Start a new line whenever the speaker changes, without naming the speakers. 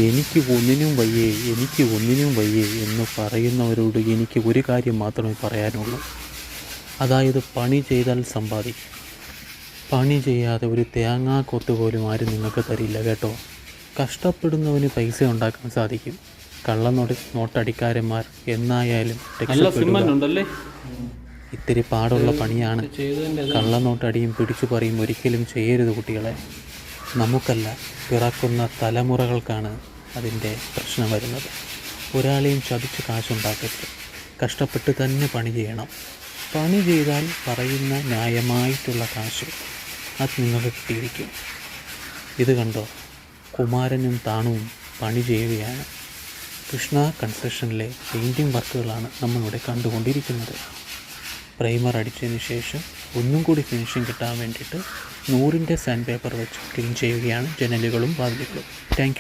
എനിക്ക് ഒന്നിനും വയ്യേ, എനിക്ക് ഒന്നിനും വയ്യേ എന്ന് പറയുന്നവരോട് എനിക്ക് ഒരു കാര്യം മാത്രമേ പറയാനുള്ളൂ. അതായത് പണി ചെയ്താൽ സമ്പാദിക്കും. പണി ചെയ്യാതെ ഒരു തേങ്ങാ കൊത്ത് പോലും ആരും നിങ്ങൾക്ക് തരില്ല കേട്ടോ. കഷ്ടപ്പെടുന്നവന് പൈസ ഉണ്ടാക്കാൻ സാധിക്കും. നോട്ടടിക്കാരന്മാർ എന്നായാലും രക്ഷപ്പെടുക ഇത്തിരി പാടുള്ള പണിയാണ്. കള്ളനോട്ടടിയും പിടിച്ചു പറയും ഒരിക്കലും ചെയ്യരുത് കുട്ടികളെ. നമുക്കല്ല, പിറക്കുന്ന തലമുറകൾക്കാണ് അതിൻ്റെ പ്രശ്നം വരുന്നത്. ഒരാളെയും ചതിച്ച് കാശുണ്ടാക്കരുത്. കഷ്ടപ്പെട്ട് തന്നെ പണി ചെയ്യണം. പണി ചെയ്താൽ പറയുന്ന ന്യായമായിട്ടുള്ള കാശ് അത് നിങ്ങൾക്ക് കിട്ടിയിരിക്കും. ഇത് കണ്ടോ, കുമാരനും താണുവും പണി ചെയ്യുകയാണ്. കൃഷ്ണ കൺസ്ട്രക്ഷനിലെ പെയിൻറ്റിംഗ് വർക്കുകളാണ് നമ്മളിവിടെ കണ്ടുകൊണ്ടിരിക്കുന്നത്. പ്രൈമർ അടിച്ചതിന് ശേഷം ഒന്നും കൂടി ഫിനിഷിങ് കിട്ടാൻ വേണ്ടിയിട്ട് 100ൻ്റെ സാൻഡ് പേപ്പർ വെച്ച് ക്ലീൻ ചെയ്യുകയാണ് ജനലുകളും വാതിലുകളും. Thank you.